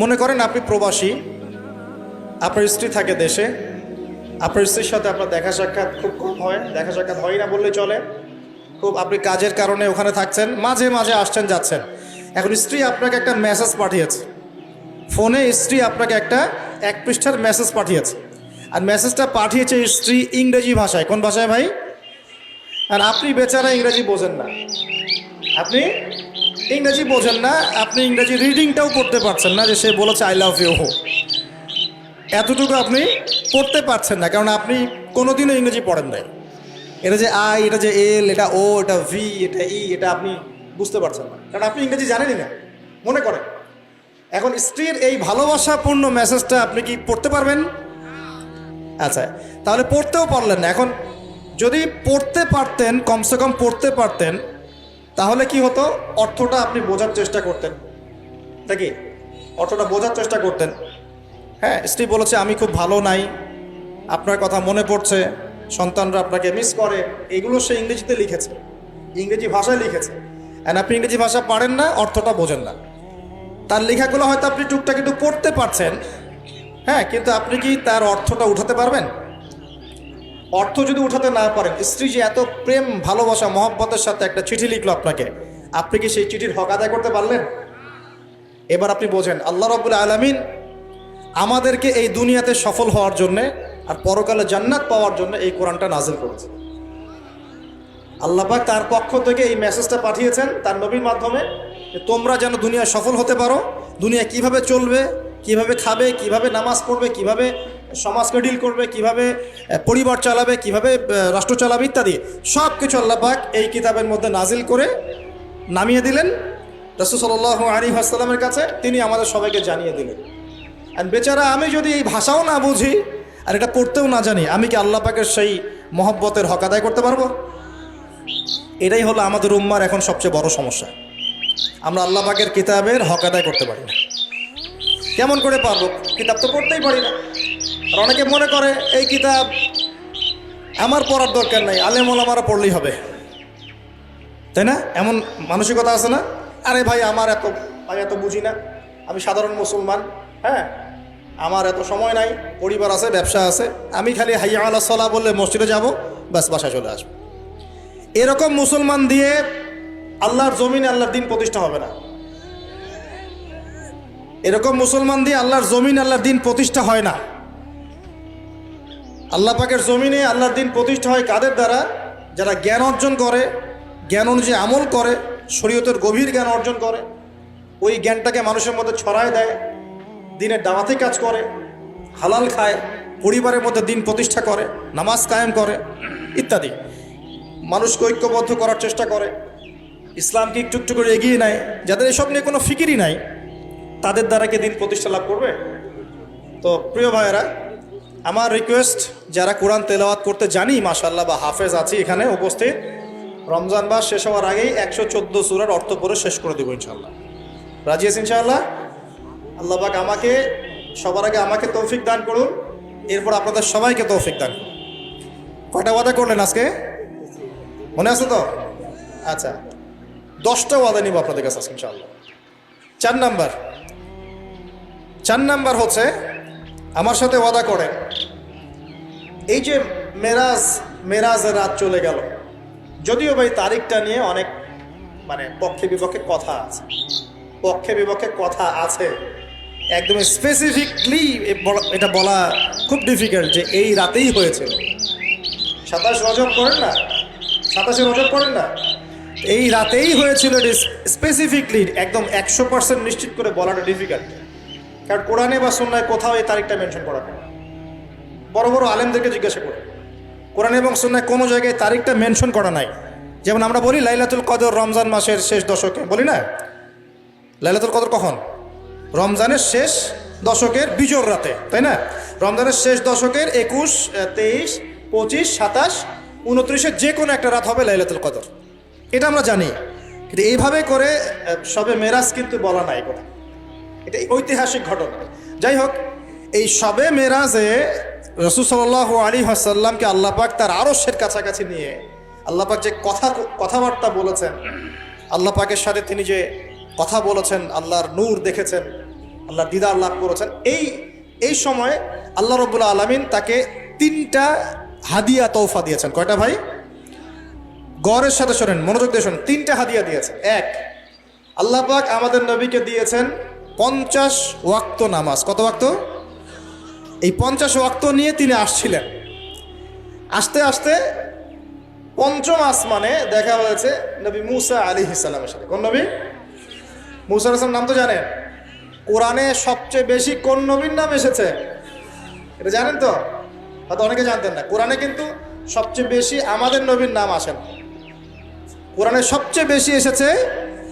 মনে করেন আপনি প্রবাসী, আপনার স্ত্রী থাকে দেশে, আপনার স্ত্রীর সাথে আপনার দেখা সাক্ষাৎ খুব কম হয়, দেখা সাক্ষাৎ হয় না বললে চলে। খুব আপনি কাজের কারণে ওখানে থাকছেন, মাঝে মাঝে আসছেন যাচ্ছেন। এখন স্ত্রী আপনাকে একটা মেসেজ পাঠিয়েছে, ফোনে স্ত্রী আপনাকে একটা 1 পৃষ্ঠার মেসেজ পাঠিয়েছে, আর মেসেজটা পাঠিয়েছে স্ত্রী ইংরেজি ভাষায়। কোন ভাষায় ভাই? আর আপনি বেচারা ইংরেজি বোঝেন না, আপনি ইংরেজি বোঝেন না, আপনি ইংরেজি রিডিংটাও করতে পারছেন না যে সে বলেছে আই লাভ ইউ, এতটুকু আপনি পড়তে পারছেন না, কারণ আপনি কোনোদিনও ইংরেজি পড়েন নাই। এটা যে আই, এটা যে এল, এটা ও, এটা ভি, এটা ই, এটা আপনি বুঝতে পারছেন না, কারণ আপনি ইংরেজি জানেনই না। মনে করেন এখন স্ত্রীর এই ভালোবাসাপূর্ণ মেসেজটা আপনি কি পড়তে পারবেন? আচ্ছা, তাহলে পড়তেও পারলেন না। এখন যদি পড়তে পারতেন, কমসে কম পড়তে পারতেন, তাহলে কি হতো? অর্থটা আপনি বোঝার চেষ্টা করতেন, নাকি? অর্থটা বোঝার চেষ্টা করতেন। হ্যাঁ, স্ত্রী বলেছে আমি খুব ভালো নাই, আপনার কথা মনে পড়ছে, সন্তানরা আপনাকে মিস করে, এগুলো সে ইংরেজিতে লিখেছে, ইংরেজি ভাষায় লিখেছে। অ্যান্ড আপনি ইংরেজি ভাষা পারেন না, অর্থটা বোঝেন না। তার লেখাগুলো হয়তো আপনি টুকটাক একটু পড়তে পারছেন, হ্যাঁ, কিন্তু আপনি কি তার অর্থটা উঠাতে পারবেন? অর্থ যদি উঠাতে না পারেন, স্ত্রী যে এত প্রেম, ভালোবাসা, মহব্বতের সাথে একটা চিঠি লিখলো আপনাকে, আপনি কি সেই চিঠির হক আদায় করতে পারলেন? এবার আপনি বোঝেন, আল্লাহ রাব্বুল আলামিন আমাদেরকে এই দুনিয়াতে সফল হওয়ার জন্যে আর পরকালে জান্নাত পাওয়ার জন্য এই কোরআনটা নাজিল করেছে। আল্লাহ পাক তার পক্ষ থেকে এই মেসেজটা পাঠিয়েছেন তার নবীর মাধ্যমে, যে তোমরা যেন দুনিয়ায় সফল হতে পারো, দুনিয়া কিভাবে চলবে, কিভাবে খাবে, কিভাবে নামাজ পড়বে, কিভাবে সমাজকে ডিল করবে, কিভাবে পরিবার চালাবে, কিভাবে রাষ্ট্র চালাবে ইত্যাদি সব কিছু আল্লাহ পাক এই কিতাবের মধ্যে নাজিল করে নামিয়ে দিলেন রাসূল সাল্লাল্লাহু আলাইহি ওয়াসাল্লামের কাছে। তিনি আমাদের সবাইকে জানিয়ে দিলেন। আর বেচারা আমি যদি এই ভাষাও না বুঝি আর এটা পড়তেও না জানি, আমি কি আল্লাহ পাকের সেই মহব্বতের হক আদায় করতে পারবো? এটাই হলো আমাদের উম্মার এখন সবচেয়ে বড় সমস্যা। আমরা আল্লাহ পাকের কিতাবের হক আদায় করতে পারি না। কেমন করে পারবো? কিতাব তো পড়তেই পারি না। আর অনেকে মনে করে এই কিতাব আমার পড়ার দরকার নাই, আলেম ওলামারা পড়লেই হবে, তাই না? এমন মানসিকতা আছে না? আরে ভাই আমি এত বুঝি না, আমি সাধারণ মুসলমান, হ্যাঁ, আমার এত সময় নাই, পরিবার আছে, ব্যবসা আছে, আমি খালি হাইয়া আলা সালাহ বললে মসজিদে যাব, ব্যাস বাসায় চলে আসবো। এরকম মুসলমান দিয়ে আল্লাহর জমিনে আল্লাহর দিন প্রতিষ্ঠা হবে না। এরকম মুসলমান দিয়ে আল্লাহর জমিনে আল্লাহর দিন প্রতিষ্ঠা হয় না। আল্লাহ পাকের জমিনে আল্লাহর দিন প্রতিষ্ঠা হয় কাদের দ্বারা? যারা জ্ঞান অর্জন করে, জ্ঞান অনুযায়ী আমল করে, শরীয়তের গভীর জ্ঞান অর্জন করে, ওই জ্ঞানটাকে মানুষের মধ্যে ছড়ায় দেয়, দিনের দাওয়াতি কাজ করে, হালাল খায়, পরিবারের মধ্যে দিন প্রতিষ্ঠা করে, নামাজ কায়েম করে ইত্যাদি, মানুষকে ঐক্যবদ্ধ করার চেষ্টা করে, ইসলামকে একটু একটু করে এগিয়ে নেয়। যাদের এসব নিয়ে কোনো ফিকিরই নাই, তাদের দ্বারা কি দিন প্রতিষ্ঠা লাভ করবে? তো প্রিয় ভাইয়েরা, আমার রিকোয়েস্ট, যারা কোরআন তেলাওয়াত করতে জানি মাশাআল্লাহ বা হাফেজ আছি এখানে উপস্থিত, রমজান মাস শেষ হওয়ার আগেই 114 সূরার অর্থ পড়ে শেষ করে দেবো ইনশাআল্লাহ। রাজি আছেন ইনশাআল্লাহ? আল্লাহ পাক আমাকে, সবার আগে আমাকে তৌফিক দান করুন, এরপর আপনাদের সবাইকে তৌফিক দান করুন। কয়টা ওয়াদা করলেন আজকে? মনে আছে তো? আচ্ছা, 10টা ওয়াদা নিব আপনাদের কাছে আজকে ইনশাআল্লাহ। 4 নাম্বার হচ্ছে, আমার সাথে ওয়াদা করেন, এই যে মেরাজের রাত চলে গেল, যদিও ভাই তারিখটা নিয়ে অনেক পক্ষে বিপক্ষে কথা আছে, একদম স্পেসিফিকলি এটা বলা খুব ডিফিকাল্ট যে এই রাতেই হয়েছিল। 27 রজব করেন না, 27 রজব করেন না, এই রাতেই হয়েছিল, স্পেসিফিকলি একদম 100% নিশ্চিত করে বলাটা ডিফিকাল্ট। কারণ কোরআনে বা সুন্নায় কোথাও এই তারিখটা মেনশন করা হয় না। বড় বড় আলেমদেরকে জিজ্ঞাসা করে, কোরআনে এবং সুন্নায় কোনো জায়গায় তারিখটা মেনশন করা নাই। যেমন আমরা বলি লাইলাতুল কদর রমজান মাসের শেষ দশকে, বলি না? লাইলাতুল কদর কখন? রমজানের শেষ দশকের বিজোর রাতে, তাই না? রমজানের শেষ দশকের 21, 23, 25, 27, 29 যে কোনো একটা রাত হবে লাইলাতুল কদর, এটা আমরা জানি। কিন্তু এইভাবে করে শবে মেরাজ কিন্তু বলা নাই কথা, এটা ঐতিহাসিক ঘটনা। যাই হোক, এই শবে মেরাজে রাসূল সাল্লাল্লাহু আলাইহি ওয়াসাল্লামকে আল্লাহ পাক তার আরশের কাছাকাছি নিয়ে আল্লাহ পাক যে কথাবার্তা বলেছেন, আল্লাহ পাকের সাথে তিনি যে কথা বলেছেন, আল্লাহর নূর দেখেছেন, আল্লাহ দিদার লাভ করেছেন। এই সময় আল্লাহ রাব্বুল আলামিন তাকে 3টা হাদিয়া তৌফা দিয়েছেন। কয়টা ভাই? গৌরের সাথে শোনেন, মনোযোগ দিয়ে শোনেন। 3টা হাদিয়া দিয়েছেন। এক, আল্লাহ পাক আমাদের নবীকে দিয়েছেন 50 ওয়াক্ত নামাজ। কত ওয়াক্ত? এই 50 ওয়াক্ত নিয়ে তিনি আসছিলেন। আস্তে আস্তে 5ম আসমানে দেখা হয়েছে নবী মুসা আলাইহিস সালামের সাথে। কোন নবী? মুসা আলাইহিস সালাম নাম তো জানেন। কোরআনে সবচেয়ে বেশি কোন নবীর নাম এসেছে এটা জানেন তো? হয়তো অনেকে জানতেন না। কোরআনে কিন্তু সবচেয়ে বেশি আমাদের নবীর নাম আসেন। কোরআনে সবচেয়ে বেশি এসেছে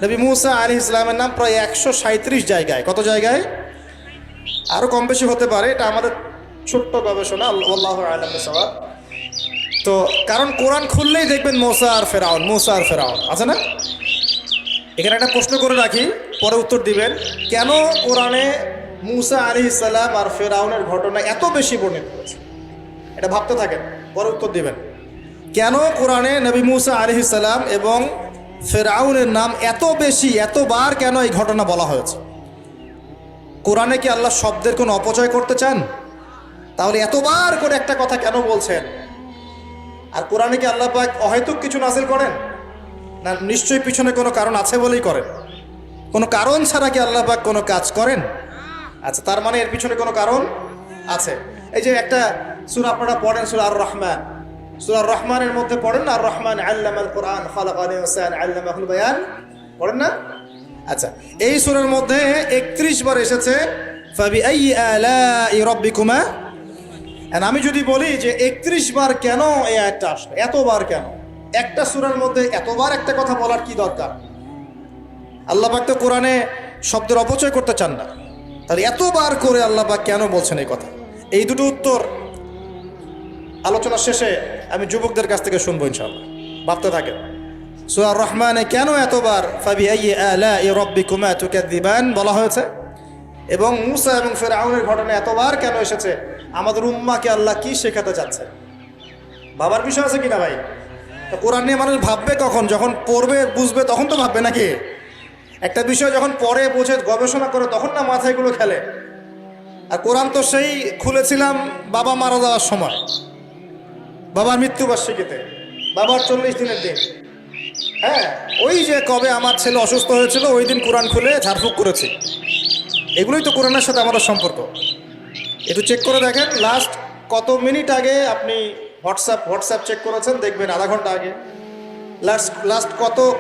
নবী মুসা আলাইহিস সালামের নাম, প্রায় 137 জায়গায়। কত জায়গায়? আরও কম বেশি হতে পারে, এটা আমাদের ছোট্ট গবেষণা, আল্লাহু আ'লাম বিসওয়াব। তো কারণ কোরআন খুললেই দেখবেন মুসা আর ফেরাউন, মুসা আর ফেরাউন আছে না? এখানে একটা প্রশ্ন করে রাখি, পরে উত্তর দিবেন। কেন কোরআনে মুসা আলাইহিস সালাম আর ফেরাউনের ঘটনা এত বেশি বর্ণিত হয়েছে? এটা ভাবতে থাকেন, পরে উত্তর দিবেন। কেন কোরআনে নবী মুসা আলাইহিস সালাম এবং ফেরাউনের নাম এত বেশি, এতবার কেন এই ঘটনা বলা হয়েছে? কোরআনে কি আল্লাহ শব্দের কোনো অপচয় করতে চান? তাহলে এতবার করে একটা কথা কেন বলছেন? আর কোরআনে কি আল্লাহ পাক অহেতুক কিছু নাযিল করেন না? নিশ্চয়ই পিছনে কোনো কারণ আছে বলেই করেন। কোনো কারণ ছাড়া কি আল্লাহ পাক কোনো কাজ করেন? আচ্ছা, তার মানে এর পিছনে কোনো কারণ আছে। এই যে একটা সূরা আপনারা পড়েন, সূরা আর রহমান। সূরা আর রহমানের মধ্যে পড়েন না, আর রহমান আল্লামাল কোরআন খালাকাল ইনসান আল্লামাহুল বায়ান, পড়েন না? আচ্ছা, এই সূরার মধ্যে 31 বার এসেছে ফাবিআইয়ি আলাই রাব্বিকুমা। আমি যদি বলি যে 31 বার কেন এই আয়াতটা আসলো, এতবার কেন? একটা সূরার মধ্যে এতবার একটা কথা বলার কি দরকার? আল্লাহ পাক তো কোরআনে শব্দের অপচয় করতে চান না, তাহলে এতবার করে আল্লাহ পাক কেন বলছেন এই কথা? এই দুটো উত্তর আলোচনা শেষে আমি যুবকদের কাছ থেকে শুনবো ইনশাআল্লাহ। ভাবতে থাকেন, সূরা আর রহমানে কেন এতবার ফাবিআইয়ি আলাই রাব্বিকুমা তুকাযযিবান বলা হয়েছে, এবং মুসা এবং ফিরআউনের ঘটনা এতবার কেন এসেছে? আমাদের উম্মাহকে আল্লাহ কি শেখাতে চাচ্ছে? ভাবার বিষয় আছে কিনা ভাই? কোরআন নিয়ে মানুষ ভাববে কখন? যখন পড়বে, বুঝবে, তখন তো ভাববে নাকি? একটা বিষয় যখন পড়ে, বুঝে, গবেষণা করে, তখন না মাথায়গুলো খেলে। আর কোরআন তো সেই খুলেছিলাম বাবা মারা যাওয়ার সময়, বাবার মৃত্যুবার্ষিকীতে, বাবার 40 দিনের দিন। হ্যাঁ, ওই যে কবে আমার ছেলে অসুস্থ হয়েছিল, ওই দিন কোরআন খুলে ঝাড়ফুঁক করেছি। এগুলোই তো কোরআনের সাথে আমাদের সম্পর্ক। একটু চেক করে দেখেন, লাস্ট কত মিনিট আগে আপনি হোয়াটসঅ্যাপ চেক করেছেন, দেখবেন আধা ঘন্টা আগে। লাস্ট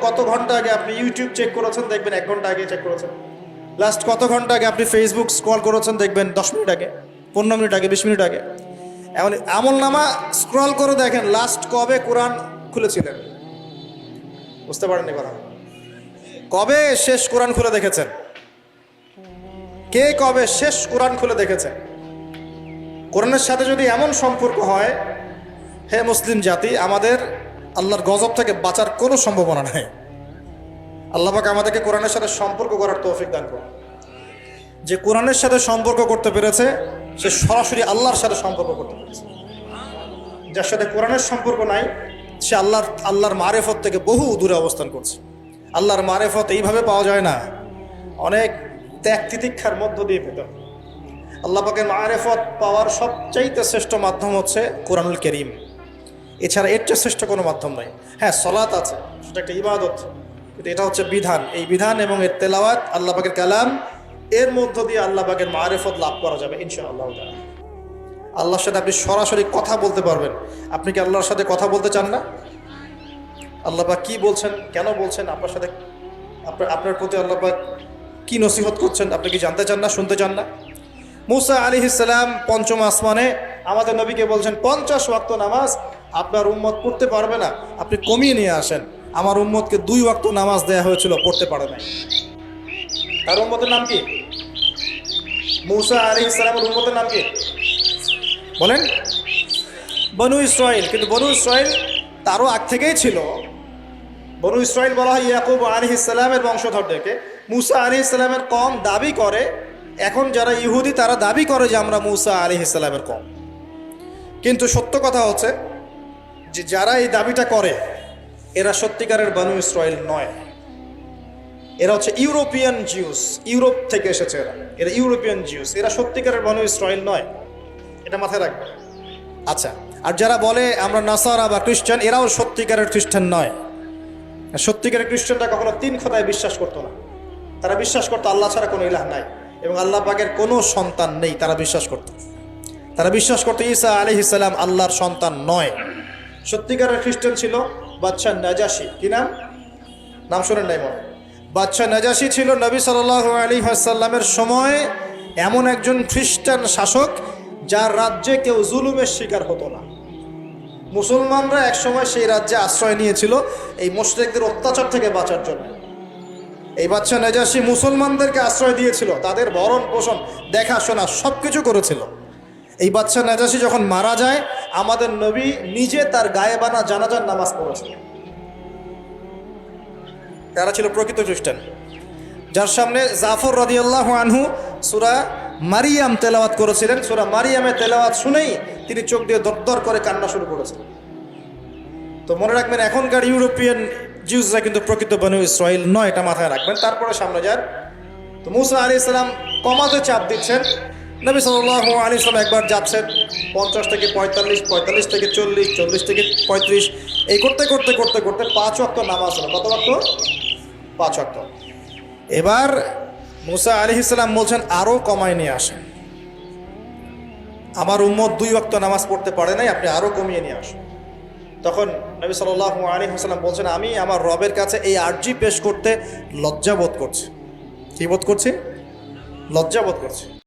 কত ঘন্টা আগে আপনি ইউটিউব চেক করেছেন, দেখবেন 1 ঘন্টা আগে চেক করেছেন। লাস্ট কত ঘন্টা আগে আপনি ফেসবুক স্ক্রল করেছেন, দেখবেন 10 মিনিট আগে, 15 মিনিট আগে, 20 মিনিট আগে। এমন আমলনামা স্ক্রল করে দেখেন লাস্ট কবে কোরআন খুলেছিলেন। বুঝতে পারেননি কথা? কবে শেষ কোরআন খুলে দেখেছেন? কে কবে শেষ কোরআন খুলে দেখেছেন? কোরআনের সাথে যদি এমন সম্পর্ক হয়, হে মুসলিম জাতি, আমাদের আল্লাহর গজব থেকে বাঁচার কোনো সম্ভাবনা নেই। আল্লাহ পাক আমাদেরকে কোরআনের সাথে সম্পর্ক করার তৌফিক দান করুন। যে কোরআনের সাথে সম্পর্ক করতে পেরেছে, সে সরাসরি আল্লাহর সাথে সম্পর্ক করতে পেরেছে। যার সাথে কোরআনের সম্পর্ক নাই, সে আল্লাহর মারেফত থেকে বহু দূরে অবস্থান করছে। আল্লাহর মারেফত এইভাবে পাওয়া যায় না, অনেক ত্যাগ তিতিক্ষার মধ্য দিয়ে পেতে হয়। আল্লাহ পাকের মারেফত পাওয়ার সবচাইতে শ্রেষ্ঠ মাধ্যম হচ্ছে কোরআনুল কারীম। এছাড়া এর চেয়ে শ্রেষ্ঠ কোনো মাধ্যম নাই। হ্যাঁ, সালাত আছে, সেটা একটা ইবাদত, কিন্তু এটা হচ্ছে বিধান। এই বিধান এবং এর তেলাওয়াত, আল্লাহ পাকের কালাম, এর মধ্য দিয়ে আল্লাহ পাকের মারেফত লাভ করা যাবে ইনশাআল্লাহ তাআলা। আল্লাহর সাথে আপনি সরাসরি কথা বলতে পারবেন। আপনি কি আল্লাহর সাথে কথা বলতে চান না? আল্লাহ পাক কি বলছেন, কেন বলছেন, আপনার সাথে আপনার প্রতি আল্লাহ পাক কি নসিহত করছেন, আপনি কি জানতে চান না, শুনতে চান না? মুসা আলাইহিস সালাম 5ম আসমানে আমাদের নবীকে বলছেন 50 ওয়াক্ত নামাজ আপনার উম্মত পড়তে পারবে না, আপনি কমিয়ে নিয়ে আসেন। আমার উম্মতকে 2 ওয়াক্ত নামাজ দেয়া হয়েছিল, পড়তে পারে নাই। তার উম্মতের নাম কি? মুসা আলাইহিস সালামের উম্মতের নাম কি বলেন? বনু ইসরাইল। কিন্তু বনু ইসরাইল তারও আগ থেকেই ছিল। বনু ইসরাইল বলা হয় ইয়াকুব আলাইহিস সালামের বংশধরদেরকে। মুসা আলাইহিস সালামের কওম দাবি করে, এখন যারা ইহুদি তারা দাবি করে যে আমরা মুসা আলাইহিস সালামের কওম। কিন্তু সত্য কথা হচ্ছে যে যারা এই দাবিটা করে এরা সত্যিকারের বনু ইসরাইল নয়। এরা হচ্ছে ইউরোপিয়ান জিউস, ইউরোপ থেকে এসেছে এরা, এরা ইউরোপিয়ান জিউস, এরা সত্যিকারের বনু ইসরায়েল নয়, এটা মাথায় রাখবে। আচ্ছা, আর যারা বলে আমরা নাসারা বা খ্রিস্টান, এরাও সত্যিকারের খ্রিস্টান নয়। সত্যিকারের খ্রিস্টানরা কখনো 3 খোদায় বিশ্বাস করতো না। তারা বিশ্বাস করতো আল্লাহ ছাড়া কোনো ইলাহ নাই এবং আল্লাহ পাকের কোনো সন্তান নেই, তারা বিশ্বাস করত। তারা বিশ্বাস করতো ঈসা আলাইহিস সালাম আল্লাহর সন্তান নয়। সত্যিকারের খ্রিস্টান ছিল বাদশাহ নাজাশী। কি নাম? নাম শোনেন নাই মনে? বাদশাহ নাজাশী ছিল নবী সাল্লাল্লাহু আলাইহি ওয়াসাল্লামের সময় এমন একজন খ্রিস্টান শাসক যার রাজ্যে কেউ জুলুমের শিকার হতো না। মুসলমানরা একসময় সেই রাজ্যে আশ্রয় নিয়েছিল এই মুশরিকদের অত্যাচার থেকে বাঁচার জন্য। এই বাদশাহ নাজাশী মুসলমানদেরকে আশ্রয় দিয়েছিল, তাদের ভরণ পোষণ দেখাশোনা সব কিছু করেছিল। এই বাদশাহ নাজাশী যখন মারা যায়, আমাদের নবী নিজে তার গায়েবানা জানাজার নামাজ পড়েছে। তারা ছিল প্রকৃত খ্রিস্টান, যার সামনে জাফর রাদিয়াল্লাহু আনহু সূরা মারিয়াম তেলাওয়াত করেছিলেন। সূরা মারিয়ামের তেলাওয়াত শুনেই তিনি চোখ দিয়ে দরদর করে কান্না শুরু করেছেন। তো মনে রাখবেন, এখনকার ইউরোপিয়ান জিউসরা কিন্তু প্রকৃত বনু ইসরায়েল নয়, এটা মাথায় রাখবেন। তারপরে সামনে যান। তো মুসা আলাইহিস সালাম কমাতে চাপ দিচ্ছেন। নবী সাল্লাল্লাহু আলাইহি সাল্লাম একবার যাচ্ছেন 50 থেকে 45, 45 থেকে 40, 40 থেকে 35, এই করতে করতে করতে করতে 5 ওয়াক্ত নামাজ হলো। কত ওয়াক্ত? 5 ওয়াক্ত। এবার মুসা আলাইহিস সালাম বলছেন আরও কমায় নিয়ে আসেন, আমার উম্মত 2 ওয়াক্ত নামাজ পড়তে পারে নাই, আপনি আরও কমিয়ে নিয়ে আসেন। তখন নবী সাল্লাল্লাহু আলাইহি ওয়াসাল্লাম বলছেন, আমি আমার রবের কাছে এই আরজি পেশ করতে লজ্জা বোধ করছি। কি বোধ করছি? লজ্জা বোধ করছি।